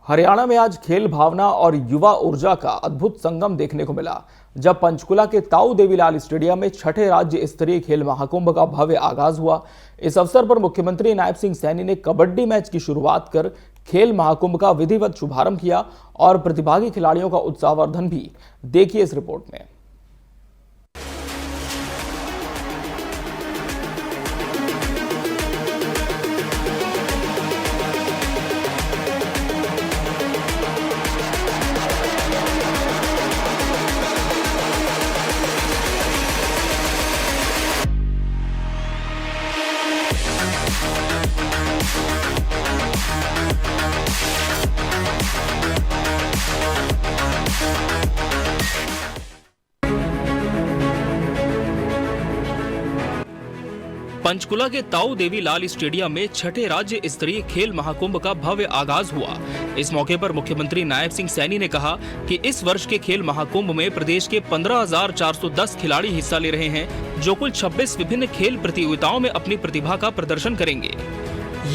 हरियाणा में आज खेल भावना और युवा ऊर्जा का अद्भुत संगम देखने को मिला जब पंचकुला के ताऊ देवीलाल स्टेडियम में छठे राज्य स्तरीय खेल महाकुंभ का भव्य आगाज हुआ। इस अवसर पर मुख्यमंत्री नायब सिंह सैनी ने कबड्डी मैच की शुरुआत कर खेल महाकुंभ का विधिवत शुभारंभ किया और प्रतिभागी खिलाड़ियों का उत्साहवर्धन भी। देखिए इस रिपोर्ट में। पंचकुला के ताऊ देवीलाल स्टेडियम में छठे राज्य स्तरीय खेल महाकुंभ का भव्य आगाज हुआ। इस मौके पर मुख्यमंत्री नायब सिंह सैनी ने कहा कि इस वर्ष के खेल महाकुंभ में प्रदेश के 15,410 खिलाड़ी हिस्सा ले रहे हैं, जो कुल 26 विभिन्न खेल प्रतियोगिताओं में अपनी प्रतिभा का प्रदर्शन करेंगे।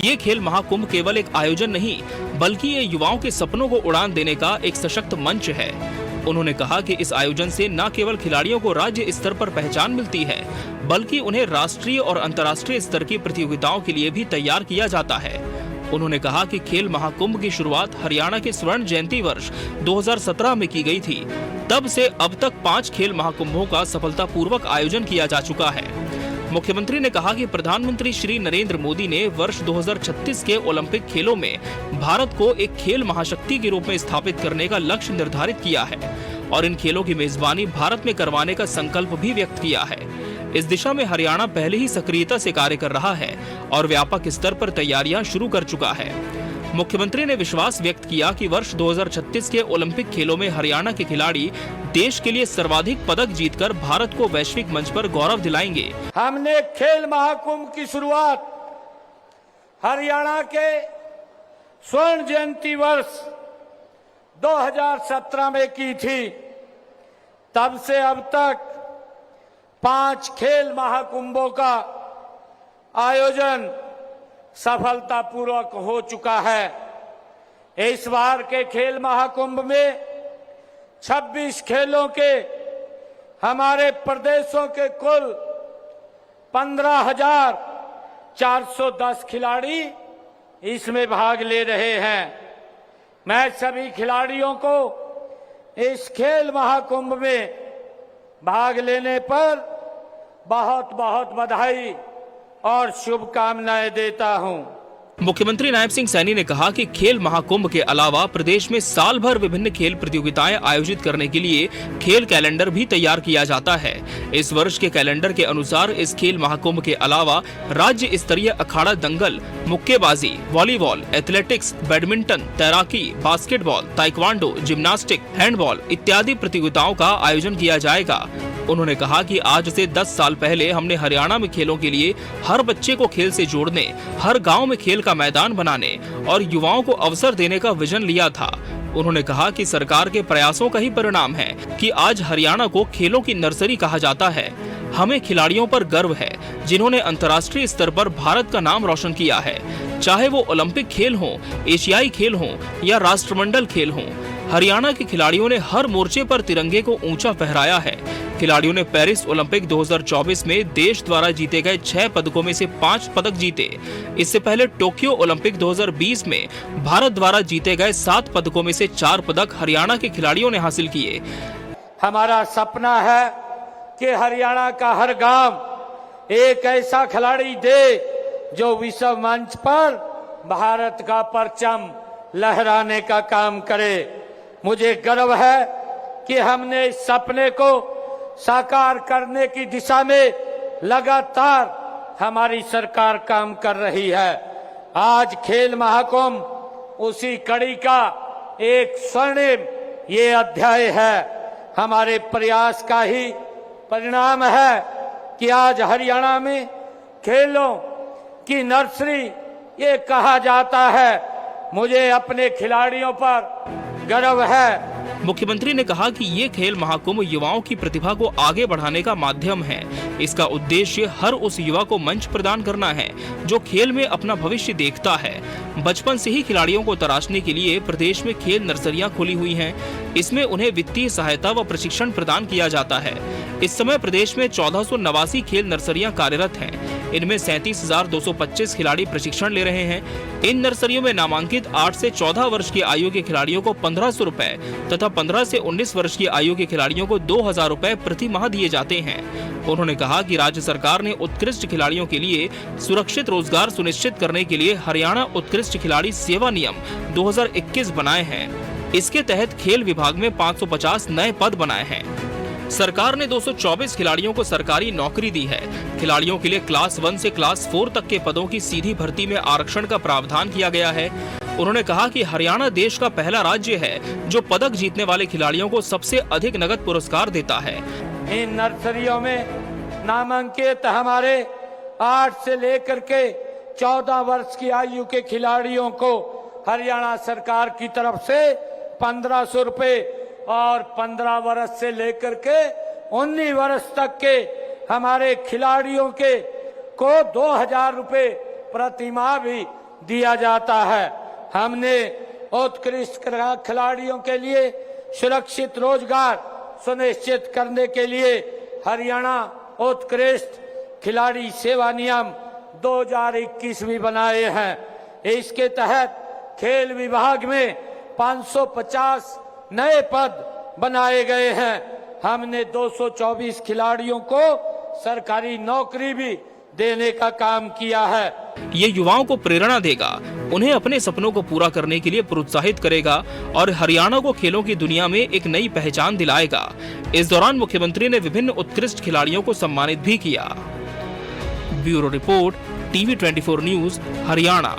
ये खेल महाकुंभ केवल एक आयोजन नहीं, बल्कि ये युवाओं के सपनों को उड़ान देने का एक सशक्त मंच है। उन्होंने कहा कि इस आयोजन से न केवल खिलाड़ियों को राज्य स्तर पर पहचान मिलती है, बल्कि उन्हें राष्ट्रीय और अंतर्राष्ट्रीय स्तर की प्रतियोगिताओं के लिए भी तैयार किया जाता है। उन्होंने कहा कि खेल महाकुंभ की शुरुआत हरियाणा के स्वर्ण जयंती वर्ष 2017 में की गई थी। तब से अब तक 5 खेल महाकुंभों का सफलतापूर्वक आयोजन किया जा चुका है। मुख्यमंत्री ने कहा कि प्रधानमंत्री श्री नरेंद्र मोदी ने वर्ष 2036 के ओलंपिक खेलों में भारत को एक खेल महाशक्ति के रूप में स्थापित करने का लक्ष्य निर्धारित किया है और इन खेलों की मेजबानी भारत में करवाने का संकल्प भी व्यक्त किया है। इस दिशा में हरियाणा पहले ही सक्रियता से कार्य कर रहा है और व्यापक स्तर पर तैयारियां शुरू कर चुका है। मुख्यमंत्री ने विश्वास व्यक्त किया कि वर्ष 2036 के ओलंपिक खेलों में हरियाणा के खिलाड़ी देश के लिए सर्वाधिक पदक जीतकर भारत को वैश्विक मंच पर गौरव दिलाएंगे। हमने खेल महाकुंभ की शुरुआत हरियाणा के स्वर्ण जयंती वर्ष 2017 में की थी। तब से अब तक 5 खेल महाकुंभों का आयोजन सफलतापूर्वक हो चुका है। इस बार के खेल महाकुंभ में 26 खेलों के हमारे प्रदेशों के कुल 15,410 खिलाड़ी इसमें भाग ले रहे हैं। मैं सभी खिलाड़ियों को इस खेल महाकुंभ में भाग लेने पर बहुत बहुत बधाई और शुभकामनाएं देता हूं। मुख्यमंत्री नायब सिंह सैनी ने कहा कि खेल महाकुंभ के अलावा प्रदेश में साल भर विभिन्न खेल प्रतियोगिताएं आयोजित करने के लिए खेल कैलेंडर भी तैयार किया जाता है। इस वर्ष के कैलेंडर के अनुसार इस खेल महाकुंभ के अलावा राज्य स्तरीय अखाड़ा दंगल, मुक्केबाजी, वॉलीबॉल, एथलेटिक्स, बैडमिंटन, तैराकी, बास्केटबॉल, ताइक्वांडो, जिम्नास्टिक, हैंडबॉल इत्यादि प्रतियोगिताओं का आयोजन किया जाएगा। उन्होंने कहा कि आज से 10 साल पहले हमने हरियाणा में खेलों के लिए हर बच्चे को खेल से जोड़ने, हर गांव में खेल का मैदान बनाने और युवाओं को अवसर देने का विजन लिया था। उन्होंने कहा कि सरकार के प्रयासों का ही परिणाम है कि आज हरियाणा को खेलों की नर्सरी कहा जाता है। हमें खिलाड़ियों पर गर्व है जिन्होंने अंतर्राष्ट्रीय स्तर पर भारत का नाम रोशन किया है, चाहे वो ओलंपिक खेल हों, एशियाई खेल हों या राष्ट्रमंडल खेल हों। हरियाणा के खिलाड़ियों ने हर मोर्चे पर तिरंगे को ऊंचा फहराया है। खिलाड़ियों ने पेरिस ओलंपिक 2024 में देश द्वारा जीते गए 6 पदकों में से 5 पदक जीते। इससे पहले टोक्यो ओलंपिक 2020 में भारत द्वारा जीते गए 7 पदकों में से 4 पदक हरियाणा के खिलाड़ियों ने हासिल किए। हमारा सपना है कि हरियाणा का हर गांव एक ऐसा खिलाड़ी दे जो विश्व मंच पर भारत का परचम लहराने का काम करे। मुझे गर्व है कि हमने इस सपने को साकार करने की दिशा में लगातार हमारी सरकार काम कर रही है। आज खेल महाकुंभ उसी कड़ी का एक स्वर्णिम ये अध्याय है। हमारे प्रयास का ही परिणाम है कि आज हरियाणा में खेलों की नर्सरी ये कहा जाता है। मुझे अपने खिलाड़ियों पर गर्व है मुख्यमंत्री ने कहा कि ये खेल महाकुंभ युवाओं की प्रतिभा को आगे बढ़ाने का माध्यम है। इसका उद्देश्य हर उस युवा को मंच प्रदान करना है जो खेल में अपना भविष्य देखता है। बचपन से ही खिलाड़ियों को तराशने के लिए प्रदेश में खेल नर्सरियां खुली हुई हैं। इसमें उन्हें वित्तीय सहायता व प्रशिक्षण प्रदान किया जाता है। इस समय प्रदेश में 1489 खेल नर्सरियां कार्यरत हैं। इनमें 37,225 खिलाड़ी प्रशिक्षण ले रहे हैं। इन नर्सरियों में नामांकित 8 से 14 वर्ष की आयु के खिलाड़ियों को 1,500 रुपए तथा 15 से 19 वर्ष की आयु के खिलाड़ियों को 2,000 रुपए प्रति माह दिए जाते हैं। उन्होंने कहा कि राज्य सरकार ने उत्कृष्ट खिलाड़ियों के लिए सुरक्षित रोजगार सुनिश्चित करने के लिए हरियाणा उत्कृष्ट खिलाड़ी सेवा नियम 2021 बनाए हैं। इसके तहत खेल विभाग में 550 नए पद बनाए हैं। सरकार ने 224 खिलाड़ियों को सरकारी नौकरी दी है। खिलाड़ियों के लिए क्लास 1 से क्लास 4 तक के पदों की सीधी भर्ती में आरक्षण का प्रावधान किया गया है। उन्होंने कहा कि हरियाणा देश का पहला राज्य है जो पदक जीतने वाले खिलाड़ियों को सबसे अधिक नगद पुरस्कार देता है। इन नर्सरियों में नामांकित हमारे 8 से लेकर के 14 वर्ष की आयु के खिलाड़ियों को हरियाणा सरकार की तरफ से 1,500 रुपए और 15 वर्ष से लेकर के 19 वर्ष तक के हमारे खिलाड़ियों के को 2,000 रुपए प्रति माह भी दिया जाता है। हमने उत्कृष्ट खिलाड़ियों के लिए सुरक्षित रोजगार सुनिश्चित करने के लिए हरियाणा उत्कृष्ट खिलाड़ी सेवा नियम 2021 भी बनाए हैं। इसके तहत खेल विभाग में 550 नए पद बनाए गए हैं। हमने 224 खिलाड़ियों को सरकारी नौकरी भी देने का काम किया है। ये युवाओं को प्रेरणा देगा, उन्हें अपने सपनों को पूरा करने के लिए प्रोत्साहित करेगा और हरियाणा को खेलों की दुनिया में एक नई पहचान दिलाएगा। इस दौरान मुख्यमंत्री ने विभिन्न उत्कृष्ट खिलाड़ियों को सम्मानित भी किया। Bureau report, TV 24 news, Haryana.